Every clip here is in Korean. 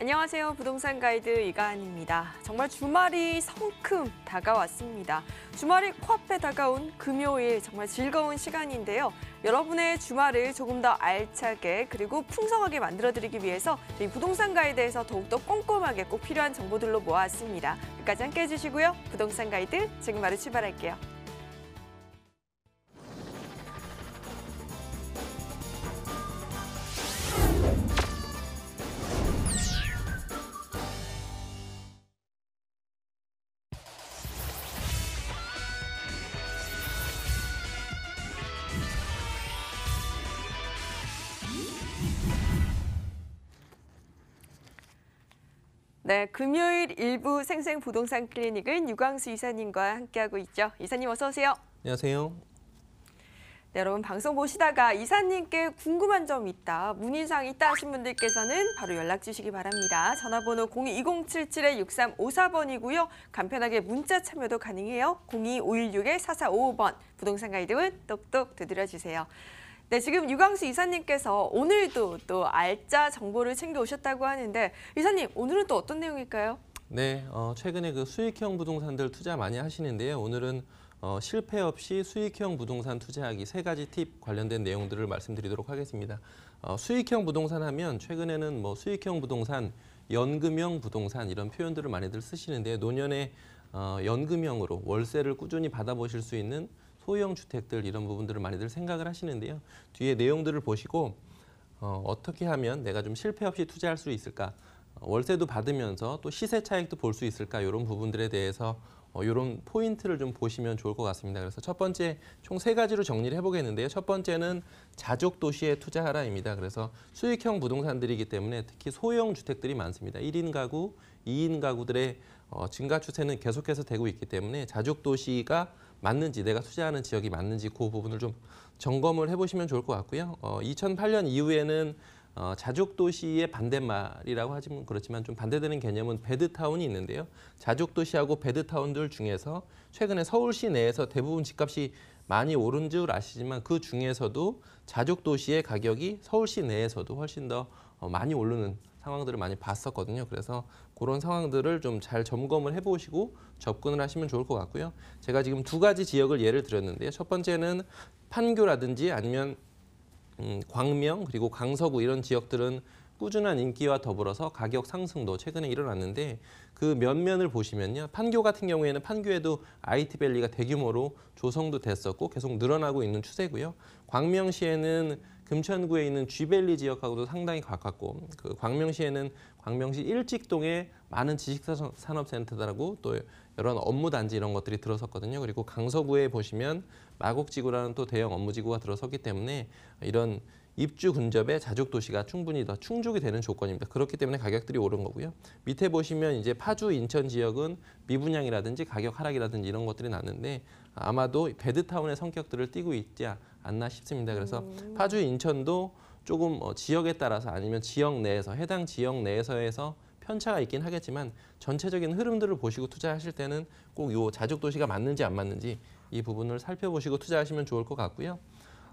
안녕하세요. 부동산 가이드 이가은입니다. 정말 주말이 성큼 다가왔습니다. 주말이 코앞에 다가온 금요일 정말 즐거운 시간인데요. 여러분의 주말을 조금 더 알차게 그리고 풍성하게 만들어드리기 위해서 저희 부동산 가이드에서 더욱더 꼼꼼하게 꼭 필요한 정보들로 모아왔습니다. 끝까지 함께 해주시고요. 부동산 가이드 지금 바로 출발할게요. 네, 금요일 일부 생생부동산 클리닉은 유광수 이사님과 함께하고 있죠. 이사님 어서 오세요. 안녕하세요. 네, 여러분 방송 보시다가 이사님께 궁금한 점 있다, 문의사항 있다 하신 분들께서는 바로 연락 주시기 바랍니다. 전화번호 02-2077-6354번이고요. 간편하게 문자 참여도 가능해요. 02-516-4455번 부동산 가이드는 똑똑 두드려주세요. 네, 지금 유광수 이사님께서 오늘도 또 알짜 정보를 챙겨오셨다고 하는데 이사님, 오늘은 또 어떤 내용일까요? 네, 최근에 그 수익형 부동산들 투자 많이 하시는데요. 오늘은 실패 없이 수익형 부동산 투자하기 3가지 팁 관련된 내용들을 말씀드리도록 하겠습니다. 수익형 부동산 하면 최근에는 뭐 수익형 부동산, 연금형 부동산 이런 표현들을 많이들 쓰시는데요. 노년에 연금형으로 월세를 꾸준히 받아보실 수 있는 소형 주택들 이런 부분들을 많이들 생각을 하시는데요. 뒤에 내용들을 보시고 어떻게 하면 내가 좀 실패 없이 투자할 수 있을까? 월세도 받으면서 또 시세 차익도 볼 수 있을까? 이런 부분들에 대해서 이런 포인트를 좀 보시면 좋을 것 같습니다. 그래서 첫 번째 총 3가지로 정리를 해보겠는데요. 첫 번째는 자족 도시에 투자하라입니다. 그래서 수익형 부동산들이기 때문에 특히 소형 주택들이 많습니다. 1인 가구, 2인 가구들의 증가 추세는 계속해서 되고 있기 때문에 자족 도시가 맞는지, 내가 투자하는 지역이 맞는지 그 부분을 좀 점검을 해보시면 좋을 것 같고요. 2008년 이후에는 자족 도시의 반대말이라고 하지만 그렇지만 좀 반대되는 개념은 배드타운이 있는데요. 자족 도시하고 배드타운들 중에서 최근에 서울시 내에서 대부분 집값이 많이 오른 줄 아시지만 그 중에서도 자족 도시의 가격이 서울시 내에서도 훨씬 더 많이 오르는 상황들을 많이 봤었거든요. 그래서 그런 상황들을 좀 잘 점검을 해보시고 접근을 하시면 좋을 것 같고요. 제가 지금 2가지 지역을 예를 들었는데요. 첫 번째는 판교라든지 아니면 광명 그리고 강서구 이런 지역들은 꾸준한 인기와 더불어서 가격 상승도 최근에 일어났는데 그 면면을 보시면요. 판교 같은 경우에는 판교에도 IT밸리가 대규모로 조성도 됐었고 계속 늘어나고 있는 추세고요. 광명시에는 금천구에 있는 G밸리 지역하고도 상당히 가깝고 그 광명시에는 광명시 일직동에 많은 지식산업센터라고 또 이런 업무단지 이런 것들이 들어섰거든요. 그리고 강서구에 보시면 마곡지구라는 또 대형 업무지구가 들어섰기 때문에 이런 입주 근접에 자족 도시가 충분히 더 충족이 되는 조건입니다. 그렇기 때문에 가격들이 오른 거고요. 밑에 보시면 이제 파주, 인천 지역은 미분양이라든지 가격 하락이라든지 이런 것들이 났는데 아마도 배드타운의 성격들을 띠고 있지 않나 싶습니다. 그래서 파주, 인천도 조금 지역에 따라서 아니면 지역 내에서 해당 지역 내에서 편차가 있긴 하겠지만 전체적인 흐름들을 보시고 투자하실 때는 꼭 이 자족 도시가 맞는지 안 맞는지 이 부분을 살펴보시고 투자하시면 좋을 것 같고요.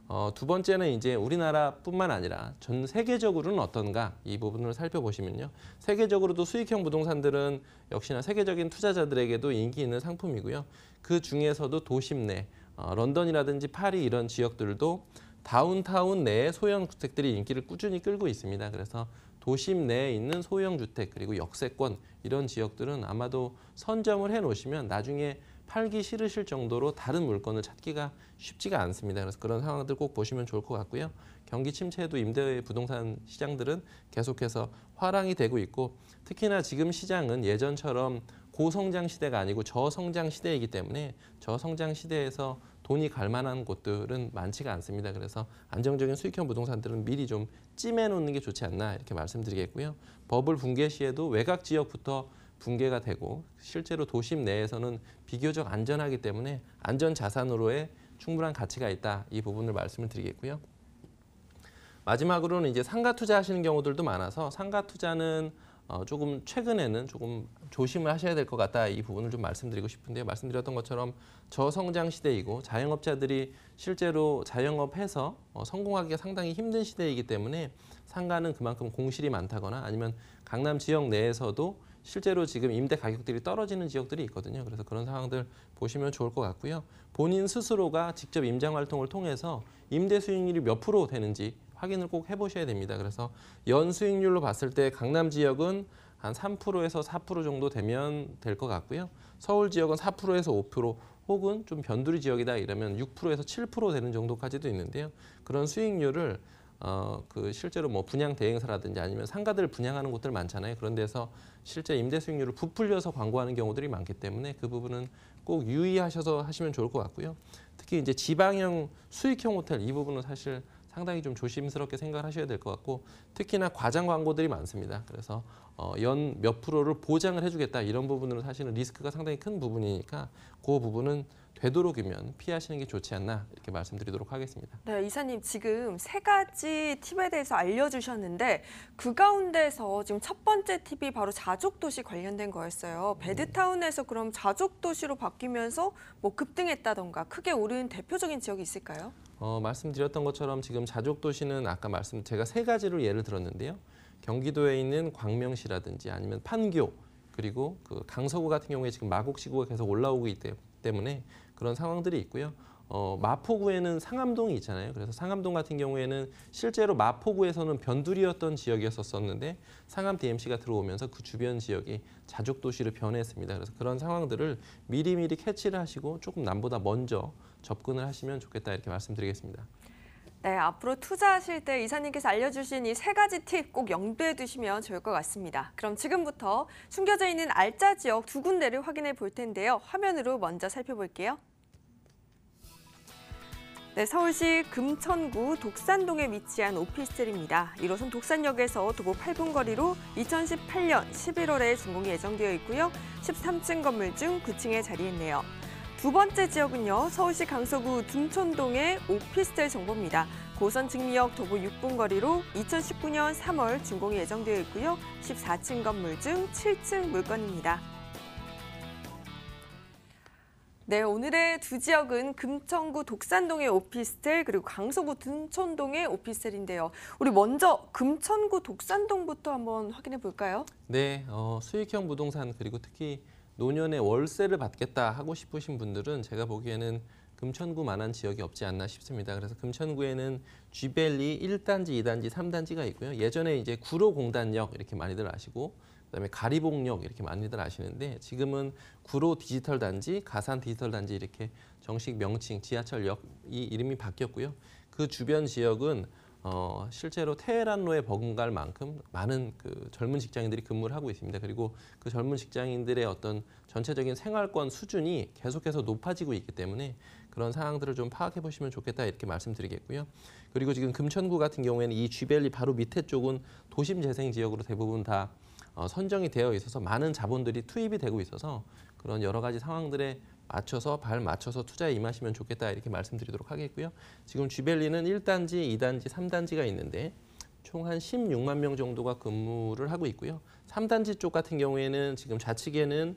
2번째는 이제 우리나라뿐만 아니라 전 세계적으로는 어떤가 이 부분을 살펴보시면요. 세계적으로도 수익형 부동산들은 역시나 세계적인 투자자들에게도 인기 있는 상품이고요. 그 중에서도 도심 내 런던이라든지 파리 이런 지역들도 다운타운 내의 소형 주택들이 인기를 꾸준히 끌고 있습니다. 그래서 도심 내에 있는 소형 주택 그리고 역세권 이런 지역들은 아마도 선점을 해놓으시면 나중에 팔기 싫으실 정도로 다른 물건을 찾기가 쉽지가 않습니다. 그래서 그런 상황들 꼭 보시면 좋을 것 같고요. 경기 침체에도 임대 부동산 시장들은 계속해서 화랑이 되고 있고 특히나 지금 시장은 예전처럼 고성장 시대가 아니고 저성장 시대이기 때문에 저성장 시대에서 돈이 갈 만한 곳들은 많지가 않습니다. 그래서 안정적인 수익형 부동산들은 미리 좀 찜해 놓는 게 좋지 않나 이렇게 말씀드리겠고요. 버블 붕괴 시에도 외곽 지역부터 붕괴가 되고 실제로 도심 내에서는 비교적 안전하기 때문에 안전 자산으로의 충분한 가치가 있다. 이 부분을 말씀을 드리겠고요. 마지막으로는 이제 상가 투자하시는 경우들도 많아서 상가 투자는 조금 최근에는 조금 조심을 하셔야 될 것 같다. 이 부분을 좀 말씀드리고 싶은데요. 말씀드렸던 것처럼 저성장 시대이고 자영업자들이 실제로 자영업해서 성공하기가 상당히 힘든 시대이기 때문에 상가는 그만큼 공실이 많다거나 아니면 강남 지역 내에서도 실제로 지금 임대 가격들이 떨어지는 지역들이 있거든요. 그래서 그런 상황들 보시면 좋을 것 같고요. 본인 스스로가 직접 임장 활동을 통해서 임대 수익률이 몇 프로 되는지 확인을 꼭 해보셔야 됩니다. 그래서 연 수익률로 봤을 때 강남 지역은 한 3%에서 4% 정도 되면 될 것 같고요. 서울 지역은 4%에서 5% 혹은 좀 변두리 지역이다 이러면 6%에서 7% 되는 정도까지도 있는데요. 그런 수익률을 실제로 뭐 분양 대행사라든지 아니면 상가들을 분양하는 곳들 많잖아요. 그런 데서 실제 임대 수익률을 부풀려서 광고하는 경우들이 많기 때문에 그 부분은 꼭 유의하셔서 하시면 좋을 것 같고요. 특히 이제 지방형 수익형 호텔 이 부분은 사실 상당히 좀 조심스럽게 생각을 하셔야 될 것 같고 특히나 과장 광고들이 많습니다. 그래서 연 몇 프로를 보장을 해주겠다 이런 부분으로 사실은 리스크가 상당히 큰 부분이니까 그 부분은 되도록이면 피하시는 게 좋지 않나 이렇게 말씀드리도록 하겠습니다. 네, 이사님 지금 세 가지 팁에 대해서 알려주셨는데 그 가운데서 지금 첫 번째 팁이 바로 자족도시 관련된 거였어요. 베드타운에서 그럼 자족도시로 바뀌면서 뭐 급등했다던가 크게 오른 대표적인 지역이 있을까요? 말씀드렸던 것처럼 지금 자족도시는 아까 제가 세 가지로 예를 들었는데요. 경기도에 있는 광명시라든지 아니면 판교 그리고 그 강서구 같은 경우에 지금 마곡시구가 계속 올라오고 있기 때문에 그런 상황들이 있고요. 마포구에는 상암동이 있잖아요. 그래서 상암동 같은 경우에는 실제로 마포구에서는 변두리였던 지역이었었는데 상암 DMC가 들어오면서 그 주변 지역이 자족도시로 변했습니다. 그래서 그런 상황들을 미리미리 캐치를 하시고 조금 남보다 먼저 접근을 하시면 좋겠다 이렇게 말씀드리겠습니다. 네, 앞으로 투자하실 때 이사님께서 알려주신 이 세 가지 팁 꼭 염두에 두시면 좋을 것 같습니다. 그럼 지금부터 숨겨져 있는 알짜 지역 두 군데를 확인해 볼 텐데요. 화면으로 먼저 살펴볼게요. 네, 서울시 금천구 독산동에 위치한 오피스텔입니다. 1호선 독산역에서 도보 8분 거리로 2018년 11월에 준공이 예정되어 있고요. 13층 건물 중 9층에 자리했네요. 두 번째 지역은요, 서울시 강서구 둔촌동의 오피스텔 정보입니다. 고선 증미역 도보 6분 거리로 2019년 3월 준공이 예정되어 있고요. 14층 건물 중 7층 물건입니다. 네, 오늘의 두 지역은 금천구 독산동의 오피스텔 그리고 강서구 둔촌동의 오피스텔인데요. 우리 먼저 금천구 독산동부터 한번 확인해 볼까요? 네, 수익형 부동산 그리고 특히 노년에 월세를 받겠다 하고 싶으신 분들은 제가 보기에는 금천구만한 지역이 없지 않나 싶습니다. 그래서 금천구에는 쥐밸리 1단지, 2단지, 3단지가 있고요. 예전에 이제 구로공단역 이렇게 많이들 아시고 그다음에 가리봉역 이렇게 많이들 아시는데 지금은 구로 디지털 단지, 가산 디지털 단지 이렇게 정식 명칭 지하철역이 이름이 바뀌었고요. 그 주변 지역은 실제로 테헤란로에 버금갈 만큼 많은 그 젊은 직장인들이 근무를 하고 있습니다. 그리고 그 젊은 직장인들의 어떤 전체적인 생활권 수준이 계속해서 높아지고 있기 때문에 그런 상황들을 좀 파악해 보시면 좋겠다 이렇게 말씀드리겠고요. 그리고 지금 금천구 같은 경우에는 이 쥐밸리 바로 밑에 쪽은 도심 재생 지역으로 대부분 다 선정이 되어 있어서 많은 자본들이 투입이 되고 있어서 그런 여러 가지 상황들에 맞춰서 투자에 임하시면 좋겠다 이렇게 말씀드리도록 하겠고요. 지금 쥐밸리는 1단지, 2단지, 3단지가 있는데 총 한 16만 명 정도가 근무를 하고 있고요. 3단지 쪽 같은 경우에는 지금 좌측에는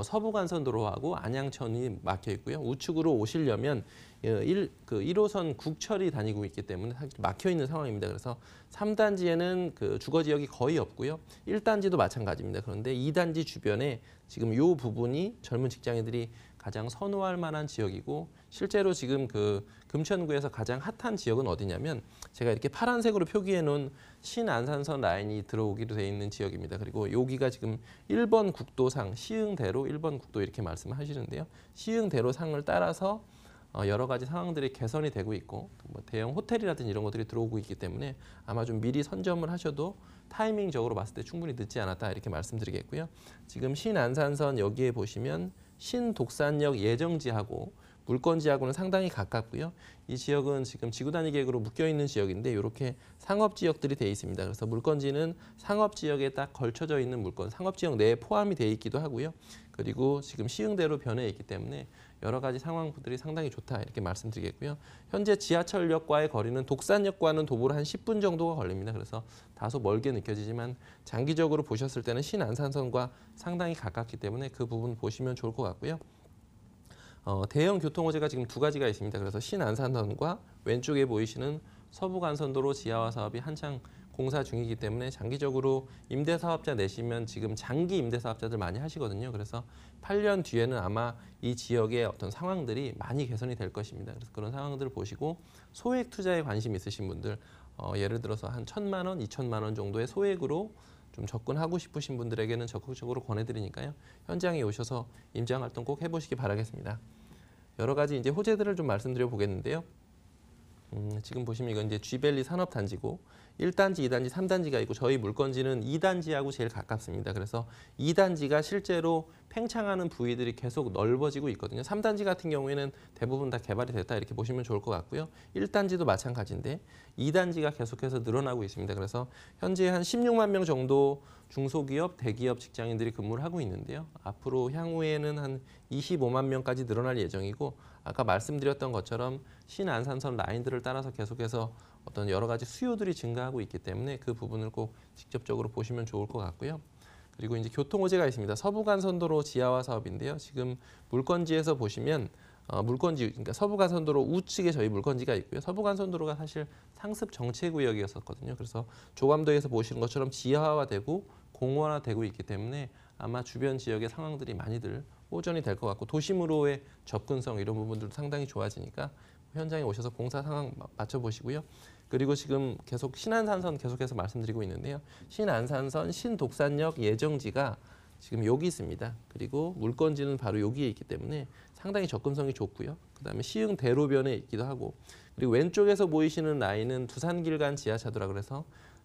서부간선도로하고 안양천이 막혀 있고요. 우측으로 오시려면 1호선 국철이 다니고 있기 때문에 막혀 있는 상황입니다. 그래서 3단지에는 그 주거 지역이 거의 없고요. 1단지도 마찬가지입니다. 그런데 2단지 주변에 지금 이 부분이 젊은 직장인들이 가장 선호할 만한 지역이고 실제로 지금 그 금천구에서 가장 핫한 지역은 어디냐면 제가 이렇게 파란색으로 표기해 놓은 신안산선 라인이 들어오기로 돼 있는 지역입니다. 그리고 여기가 지금 1번 국도상 시흥대로 1번 국도 이렇게 말씀하시는데요. 시흥대로상을 따라서 여러 가지 상황들이 개선이 되고 있고 뭐 대형 호텔이라든지 이런 것들이 들어오고 있기 때문에 아마 좀 미리 선점을 하셔도 타이밍적으로 봤을 때 충분히 늦지 않았다 이렇게 말씀드리겠고요. 지금 신안산선 여기에 보시면 신독산역 예정지하고 물건지하고는 상당히 가깝고요. 이 지역은 지금 지구 단위 계획으로 묶여 있는 지역인데 이렇게 상업 지역들이 돼 있습니다. 그래서 물건지는 상업 지역에 딱 걸쳐져 있는 물건, 상업 지역 내에 포함이 돼 있기도 하고요. 그리고 지금 시흥대로 변해 있기 때문에 여러 가지 상황들이 상당히 좋다 이렇게 말씀드리겠고요. 현재 지하철역과의 거리는 독산역과는 도보로 한 10분 정도가 걸립니다. 그래서 다소 멀게 느껴지지만 장기적으로 보셨을 때는 신안산선과 상당히 가깝기 때문에 그 부분 보시면 좋을 것 같고요. 대형 교통호재가 지금 두 가지가 있습니다. 그래서 신안산선과 왼쪽에 보이시는 서부간선도로 지하화 사업이 한창 공사 중이기 때문에 장기적으로 임대사업자 내시면 지금 장기 임대사업자들 많이 하시거든요. 그래서 8년 뒤에는 아마 이 지역의 어떤 상황들이 많이 개선이 될 것입니다. 그래서 그런 상황들을 보시고 소액 투자에 관심 있으신 분들 예를 들어서 한 1,000만 원, 2,000만 원 정도의 소액으로 좀 접근하고 싶으신 분들에게는 적극적으로 권해드리니까요. 현장에 오셔서 임장활동 꼭 해보시기 바라겠습니다. 여러 가지 이제 호재들을 좀 말씀드려 보겠는데요. 지금 보시면 이건 이제 쥐밸리 산업단지고 1단지, 2단지, 3단지가 있고 저희 물건지는 2단지하고 제일 가깝습니다. 그래서 2단지가 실제로 팽창하는 부위들이 계속 넓어지고 있거든요. 3단지 같은 경우에는 대부분 다 개발이 됐다 이렇게 보시면 좋을 것 같고요. 1단지도 마찬가지인데 2단지가 계속해서 늘어나고 있습니다. 그래서 현재 한 16만 명 정도 중소기업, 대기업 직장인들이 근무를 하고 있는데요. 앞으로 향후에는 한 25만 명까지 늘어날 예정이고 아까 말씀드렸던 것처럼 신안산선 라인들을 따라서 계속해서 어떤 여러 가지 수요들이 증가하고 있기 때문에 그 부분을 꼭 직접적으로 보시면 좋을 것 같고요. 그리고 이제 교통호재가 있습니다. 서부간선도로 지하화 사업인데요. 지금 물건지에서 보시면 물건지, 그러니까 서부간선도로 우측에 저희 물건지가 있고요. 서부간선도로가 사실 상습 정체구역이었었거든요. 그래서 조감도에서 보시는 것처럼 지하화되고 공원화되고 있기 때문에 아마 주변 지역의 상황들이 많이들 호전이 될 것 같고 도심으로의 접근성 이런 부분들도 상당히 좋아지니까 현장에 오셔서 공사 상황 맞춰보시고요. 그리고 지금 계속 신안산선 계속해서 말씀드리고 있는데요. 신안산선 신독산역 예정지가 지금 여기 있습니다. 그리고 물건지는 바로 여기에 있기 때문에 상당히 접근성이 좋고요. 그다음에 시흥 대로변에 있기도 하고 그리고 왼쪽에서 보이시는 라인은 두산길간 지하차도라 그래서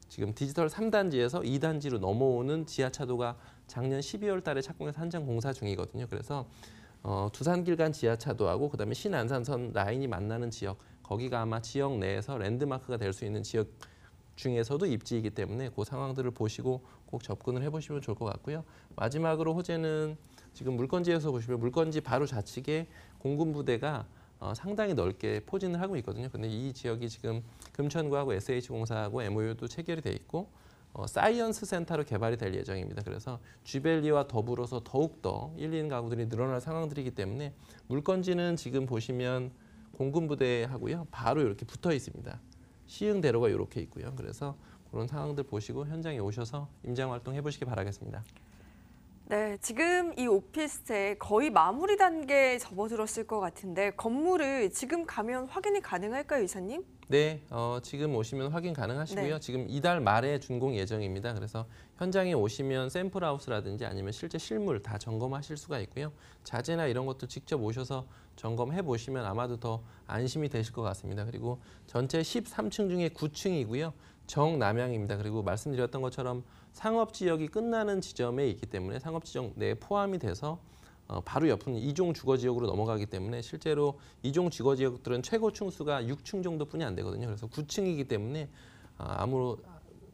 지금 디지털 3단지에서 2단지로 넘어오는 지하차도가 작년 12월 달에 착공해서 한창 공사 중이거든요. 그래서 두산길간 지하차도하고 그다음에 신안산선 라인이 만나는 지역 거기가 아마 지역 내에서 랜드마크가 될 수 있는 지역 중에서도 입지이기 때문에 그 상황들을 보시고 꼭 접근을 해보시면 좋을 것 같고요. 마지막으로 호재는 지금 물건지에서 보시면 물건지 바로 좌측에 공군부대가 상당히 넓게 포진을 하고 있거든요. 근데 이 지역이 지금 금천구하고 SH공사하고 MOU도 체결이 돼 있고 사이언스 센터로 개발이 될 예정입니다. 그래서 쥐밸리와 더불어서 더욱더 1, 2인 가구들이 늘어날 상황들이기 때문에 물건지는 지금 보시면 공군부대하고요. 바로 이렇게 붙어 있습니다. 시흥대로가 이렇게 있고요. 그래서 그런 상황들 보시고 현장에 오셔서 임장활동 해보시기 바라겠습니다. 네, 지금 이 오피스텔 거의 마무리 단계에 접어들었을 것 같은데 건물을 지금 가면 확인이 가능할까요, 이사님? 네, 지금 오시면 확인 가능하시고요. 네. 지금 이달 말에 준공 예정입니다. 그래서 현장에 오시면 샘플하우스라든지 아니면 실제 실물 다 점검하실 수가 있고요. 자재나 이런 것도 직접 오셔서 점검해 보시면 아마도 더 안심이 되실 것 같습니다. 그리고 전체 13층 중에 9층이고요. 정남향입니다. 그리고 말씀드렸던 것처럼 상업지역이 끝나는 지점에 있기 때문에 상업지역 내에 포함이 돼서 바로 옆은 이종 주거지역으로 넘어가기 때문에 실제로 이종 주거지역들은 최고 층수가 6층 정도뿐이 안 되거든요. 그래서 9층이기 때문에 아무로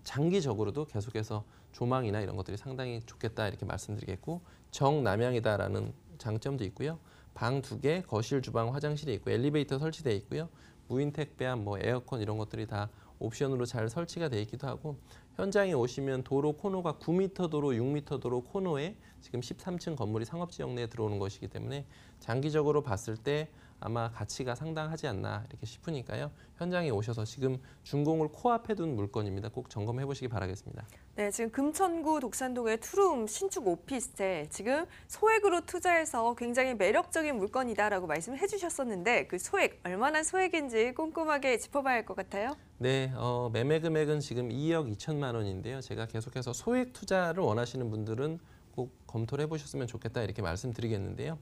장기적으로도 계속해서 조망이나 이런 것들이 상당히 좋겠다 이렇게 말씀드리겠고 정남향이다라는 장점도 있고요. 방 2개, 거실, 주방, 화장실이 있고 엘리베이터 설치되어 있고요. 무인 택배함, 에어컨 이런 것들이 다 옵션으로 잘 설치가 되어 있기도 하고 현장에 오시면 도로 코너가 9m 도로, 6m 도로 코너에 지금 13층 건물이 상업지역 내에 들어오는 것이기 때문에 장기적으로 봤을 때 아마 가치가 상당하지 않나 이렇게 싶으니까요. 현장에 오셔서 지금 준공을 코앞에 둔 물건입니다. 꼭 점검해 보시기 바라겠습니다. 네, 지금 금천구 독산동의 투룸 신축 오피스텔 지금 소액으로 투자해서 굉장히 매력적인 물건이다라고 말씀을 해주셨었는데 그 소액 얼마나 소액인지 꼼꼼하게 짚어봐야 할 것 같아요. 네, 매매 금액은 지금 2억 2천만 원인데요. 제가 계속해서 소액 투자를 원하시는 분들은 꼭 검토를 해보셨으면 좋겠다 이렇게 말씀드리겠는데요.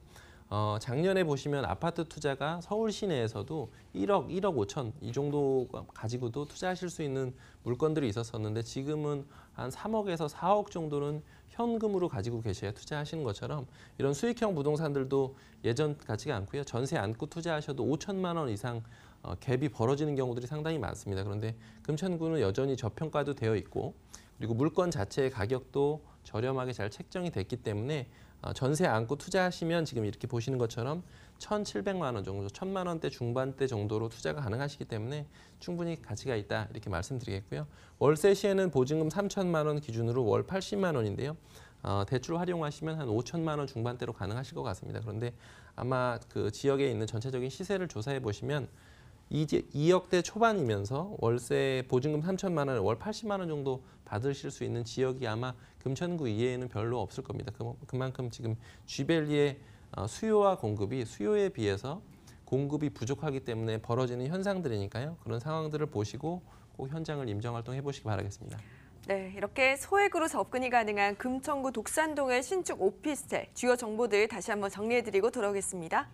작년에 보시면 아파트 투자가 서울 시내에서도 1억, 1억 5천 이 정도 가지고도 투자하실 수 있는 물건들이 있었었는데 지금은 한 3억에서 4억 정도는 현금으로 가지고 계셔야 투자하시는 것처럼 이런 수익형 부동산들도 예전 같지가 않고요. 전세 안고 투자하셔도 5천만 원 이상 갭이 벌어지는 경우들이 상당히 많습니다. 그런데 금천구는 여전히 저평가도 되어 있고 그리고 물건 자체의 가격도 저렴하게 잘 책정이 됐기 때문에 전세 안고 투자하시면 지금 이렇게 보시는 것처럼 1,700만 원 정도, 1,000만 원대 중반대 정도로 투자가 가능하시기 때문에 충분히 가치가 있다 이렇게 말씀드리겠고요. 월세 시에는 보증금 3천만 원 기준으로 월 80만 원인데요. 대출 활용하시면 한 5천만 원 중반대로 가능하실 것 같습니다. 그런데 아마 그 지역에 있는 전체적인 시세를 조사해 보시면 이제 2억대 초반이면서 월세 보증금 3천만 원에 월 80만 원 정도 받으실 수 있는 지역이 아마 금천구 이외에는 별로 없을 겁니다. 그만큼 지금 쥐밸리의 수요와 공급이 수요에 비해서 공급이 부족하기 때문에 벌어지는 현상들이니까요. 그런 상황들을 보시고 꼭 현장을 임정활동 해보시기 바라겠습니다. 네, 이렇게 소액으로 접근이 가능한 금천구 독산동의 신축 오피스텔 주요 정보들 다시 한번 정리해드리고 돌아오겠습니다.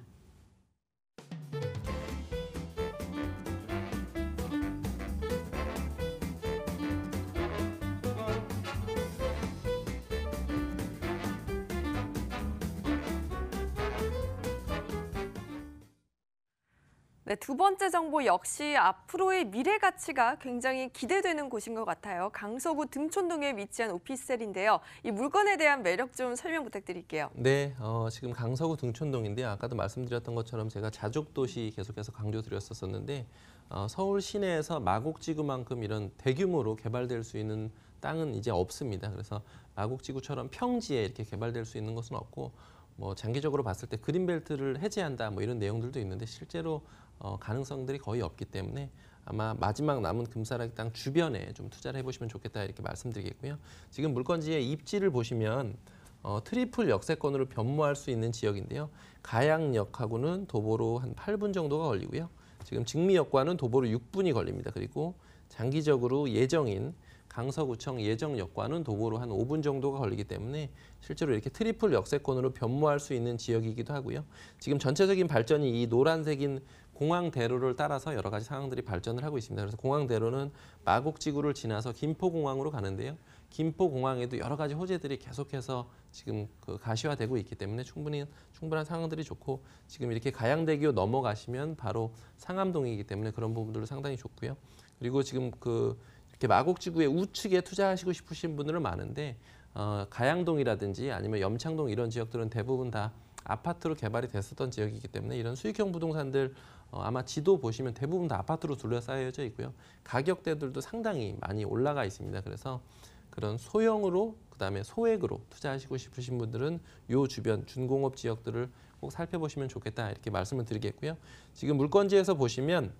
네, 두 번째 정보 역시 앞으로의 미래 가치가 굉장히 기대되는 곳인 것 같아요. 강서구 등촌동에 위치한 오피스텔인데요. 이 물건에 대한 매력 좀 설명 부탁드릴게요. 네, 지금 강서구 등촌동인데요. 아까도 말씀드렸던 것처럼 제가 자족도시 계속해서 강조드렸었는데 서울 시내에서 마곡지구만큼 이런 대규모로 개발될 수 있는 땅은 이제 없습니다. 그래서 마곡지구처럼 평지에 이렇게 개발될 수 있는 것은 없고 뭐 장기적으로 봤을 때 그린벨트를 해제한다 뭐 이런 내용들도 있는데 실제로 가능성들이 거의 없기 때문에 아마 마지막 남은 금싸라기 땅 주변에 좀 투자를 해보시면 좋겠다 이렇게 말씀드리겠고요. 지금 물건지의 입지를 보시면 트리플 역세권으로 변모할 수 있는 지역인데요. 가양역하고는 도보로 한 8분 정도가 걸리고요. 지금 증미역과는 도보로 6분이 걸립니다. 그리고 장기적으로 예정인 강서구청 예정역과는 도보로 한 5분 정도가 걸리기 때문에 실제로 이렇게 트리플 역세권으로 변모할 수 있는 지역이기도 하고요. 지금 전체적인 발전이 이 노란색인 공항대로를 따라서 여러 가지 상황들이 발전을 하고 있습니다. 그래서 공항대로는 마곡지구를 지나서 김포공항으로 가는데요. 김포공항에도 여러 가지 호재들이 계속해서 지금 가시화되고 있기 때문에 충분한 상황들이 좋고 지금 이렇게 가양대교 넘어가시면 바로 상암동이기 때문에 그런 부분들도 상당히 좋고요. 그리고 지금 이렇게 마곡지구의 우측에 투자하시고 싶으신 분들은 많은데 가양동이라든지 아니면 염창동 이런 지역들은 대부분 다 아파트로 개발이 됐었던 지역이기 때문에 이런 수익형 부동산들 아마 지도 보시면 대부분 다 아파트로 둘러싸여져 있고요. 가격대들도 상당히 많이 올라가 있습니다. 그래서 그런 소형으로 그다음에 소액으로 투자하시고 싶으신 분들은 요 주변 준공업 지역들을 꼭 살펴보시면 좋겠다 이렇게 말씀을 드리겠고요. 지금 물건지에서 보시면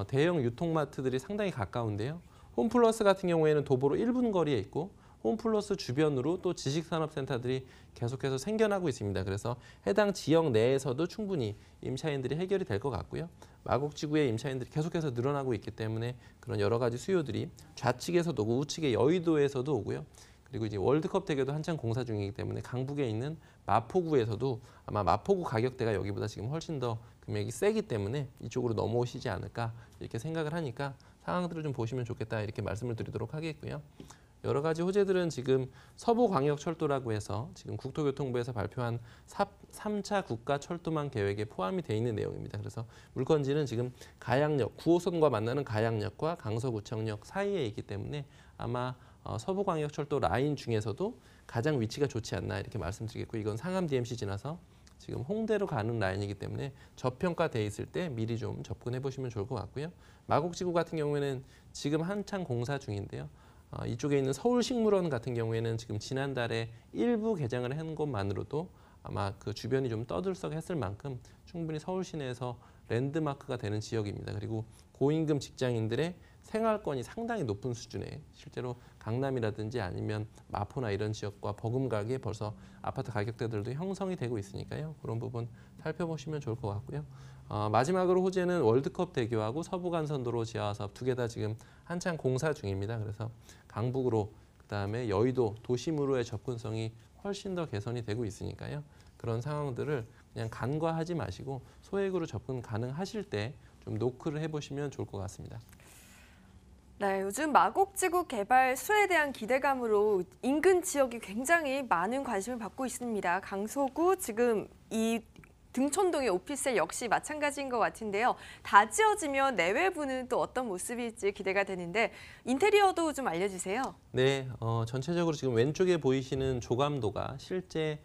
대형 유통마트들이 상당히 가까운데요. 홈플러스 같은 경우에는 도보로 1분 거리에 있고 홈플러스 주변으로 또 지식산업센터들이 계속해서 생겨나고 있습니다. 그래서 해당 지역 내에서도 충분히 임차인들이 해결이 될 것 같고요. 마곡지구의 임차인들이 계속해서 늘어나고 있기 때문에 그런 여러 가지 수요들이 좌측에서도 오고 우측의 여의도에서도 오고요. 그리고 이제 월드컵 대교도 한창 공사 중이기 때문에 강북에 있는 마포구에서도 아마 마포구 가격대가 여기보다 지금 훨씬 더 금액이 세기 때문에 이쪽으로 넘어오시지 않을까 이렇게 생각을 하니까 상황들을 좀 보시면 좋겠다 이렇게 말씀을 드리도록 하겠고요. 여러 가지 호재들은 지금 서부광역철도라고 해서 지금 국토교통부에서 발표한 3차 국가철도망 계획에 포함이 돼 있는 내용입니다. 그래서 물건지는 지금 가양역, 9호선과 만나는 가양역과 강서구청역 사이에 있기 때문에 아마 서부광역철도 라인 중에서도 가장 위치가 좋지 않나 이렇게 말씀드리겠고 이건 상암 DMC 지나서 지금 홍대로 가는 라인이기 때문에 저평가돼 있을 때 미리 좀 접근해 보시면 좋을 것 같고요. 마곡지구 같은 경우에는 지금 한창 공사 중인데요. 이쪽에 있는 서울식물원 같은 경우에는 지금 지난달에 일부 개장을 한 것만으로도 아마 그 주변이 좀 떠들썩했을 만큼 충분히 서울 시내에서 랜드마크가 되는 지역입니다. 그리고 고임금 직장인들의 생활권이 상당히 높은 수준에 실제로 강남이라든지 아니면 마포나 이런 지역과 버금가게 벌써 아파트 가격대들도 형성이 되고 있으니까요. 그런 부분 살펴보시면 좋을 것 같고요. 마지막으로 호재는 월드컵 대교하고 서부간선도로 지하화사업 두 개 다 지금 한창 공사 중입니다. 그래서 강북으로 그다음에 여의도 도심으로의 접근성이 훨씬 더 개선이 되고 있으니까요. 그런 상황들을 그냥 간과하지 마시고 소액으로 접근 가능하실 때 좀 노크를 해보시면 좋을 것 같습니다. 네, 요즘 마곡지구 개발 수에 대한 기대감으로 인근 지역이 굉장히 많은 관심을 받고 있습니다. 강서구 지금 이 등촌동의 오피스텔 역시 마찬가지인 것 같은데요. 다 지어지면 내외부는 또 어떤 모습일지 기대가 되는데 인테리어도 좀 알려주세요. 네, 전체적으로 지금 왼쪽에 보이시는 조감도가 실제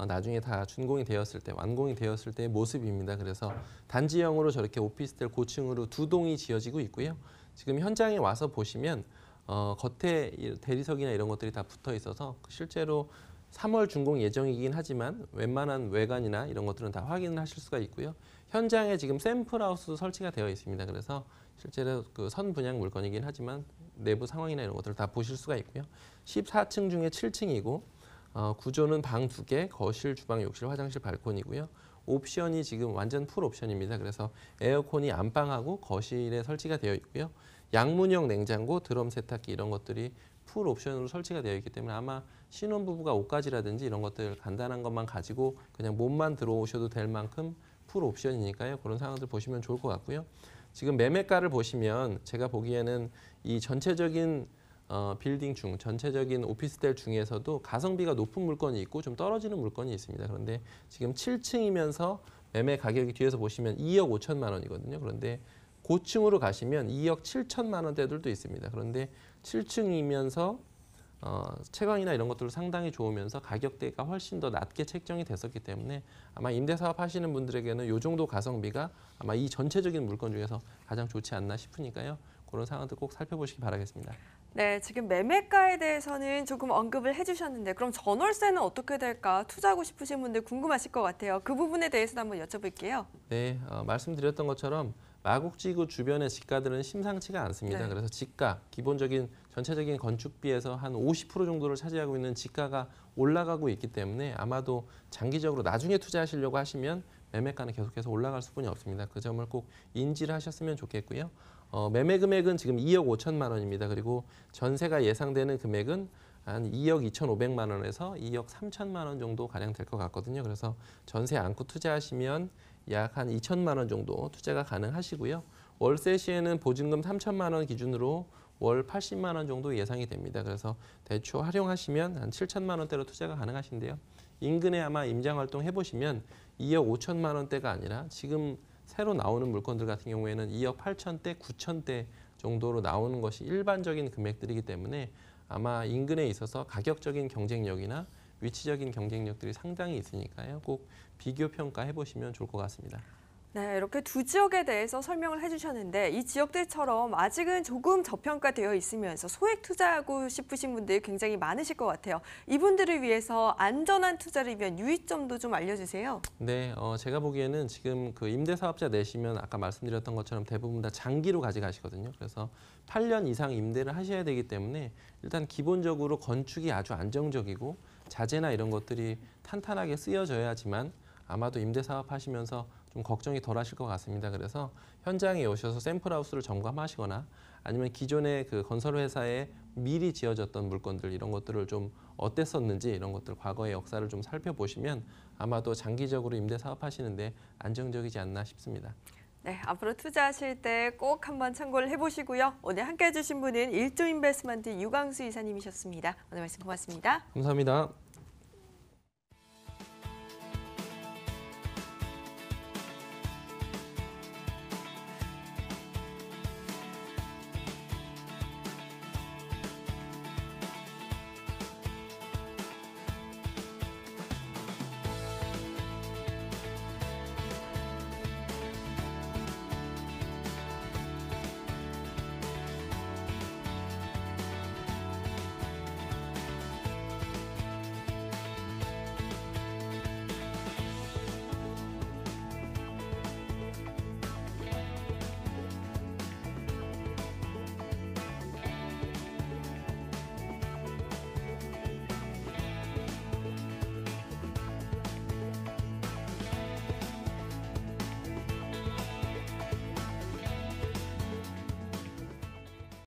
나중에 다 준공이 되었을 때, 완공이 되었을 때의 모습입니다. 그래서 단지형으로 저렇게 오피스텔 고층으로 두 동이 지어지고 있고요. 지금 현장에 와서 보시면 겉에 대리석이나 이런 것들이 다 붙어 있어서 실제로 3월 준공 예정이긴 하지만 웬만한 외관이나 이런 것들은 다 확인을 하실 수가 있고요. 현장에 지금 샘플하우스도 설치가 되어 있습니다. 그래서 실제로 그 선 분양 물건이긴 하지만 내부 상황이나 이런 것들을 다 보실 수가 있고요. 14층 중에 7층이고 구조는 방 2개, 거실, 주방, 욕실, 화장실, 발코니고요. 옵션이 지금 완전 풀 옵션입니다. 그래서 에어컨이 안방하고 거실에 설치가 되어 있고요. 양문형 냉장고, 드럼 세탁기 이런 것들이 풀 옵션으로 설치가 되어 있기 때문에 아마 신혼부부가 옷가지라든지 이런 것들 간단한 것만 가지고 그냥 몸만 들어오셔도 될 만큼 풀 옵션이니까요. 그런 상황들 보시면 좋을 것 같고요. 지금 매매가를 보시면 제가 보기에는 이 전체적인 빌딩 중, 전체적인 오피스텔 중에서도 가성비가 높은 물건이 있고 좀 떨어지는 물건이 있습니다. 그런데 지금 7층이면서 매매 가격이 뒤에서 보시면 2억 5천만 원이거든요. 그런데 고층으로 가시면 2억 7천만 원대들도 있습니다. 그런데 7층이면서 채광이나 이런 것들도 상당히 좋으면서 가격대가 훨씬 더 낮게 책정이 됐었기 때문에 아마 임대사업 하시는 분들에게는 이 정도 가성비가 아마 이 전체적인 물건 중에서 가장 좋지 않나 싶으니까요. 그런 상황들 꼭 살펴보시기 바라겠습니다. 네, 지금 매매가에 대해서는 조금 언급을 해주셨는데 그럼 전월세는 어떻게 될까 투자하고 싶으신 분들 궁금하실 것 같아요. 그 부분에 대해서도 한번 여쭤볼게요. 네, 말씀드렸던 것처럼 마곡지구 주변의 지가들은 심상치가 않습니다. 네. 그래서 지가, 기본적인 전체적인 건축비에서 한 50% 정도를 차지하고 있는 지가가 올라가고 있기 때문에 아마도 장기적으로 나중에 투자하시려고 하시면 매매가는 계속해서 올라갈 수뿐이 없습니다. 그 점을 꼭 인지를 하셨으면 좋겠고요. 매매 금액은 지금 2억 5천만 원입니다. 그리고 전세가 예상되는 금액은 한 2억 2,500만 원에서 2억 3천만 원 정도 가량 될 것 같거든요. 그래서 전세 안고 투자하시면 약 한 2천만 원 정도 투자가 가능하시고요. 월세 시에는 보증금 3천만 원 기준으로 월 80만 원 정도 예상이 됩니다. 그래서 대출 활용하시면 한 7천만 원대로 투자가 가능하신데요. 인근에 아마 임장 활동 해보시면 2억 5천만 원대가 아니라 지금 새로 나오는 물건들 같은 경우에는 2억 8천대, 9천대 정도로 나오는 것이 일반적인 금액들이기 때문에 아마 인근에 있어서 가격적인 경쟁력이나 위치적인 경쟁력들이 상당히 있으니까요. 꼭 비교 평가해 보시면 좋을 것 같습니다. 네, 이렇게 두 지역에 대해서 설명을 해주셨는데 이 지역들처럼 아직은 조금 저평가되어 있으면서 소액 투자하고 싶으신 분들이 굉장히 많으실 것 같아요. 이분들을 위해서 안전한 투자를 위한 유의점도 좀 알려주세요. 네, 제가 보기에는 지금 그 임대사업자 내시면 아까 말씀드렸던 것처럼 대부분 다 장기로 가져가시거든요. 그래서 8년 이상 임대를 하셔야 되기 때문에 일단 기본적으로 건축이 아주 안정적이고 자재나 이런 것들이 탄탄하게 쓰여져야지만 아마도 임대사업 하시면서 좀 걱정이 덜 하실 것 같습니다. 그래서 현장에 오셔서 샘플하우스를 점검하시거나 아니면 기존의 그 건설회사에 미리 지어졌던 물건들 이런 것들을 좀 어땠었는지 이런 것들 과거의 역사를 좀 살펴보시면 아마도 장기적으로 임대사업 하시는데 안정적이지 않나 싶습니다. 네, 앞으로 투자하실 때 꼭 한번 참고를 해보시고요. 오늘 함께 해주신 분은 일조인베스트먼트 유광수 이사님이셨습니다. 오늘 말씀 고맙습니다. 감사합니다.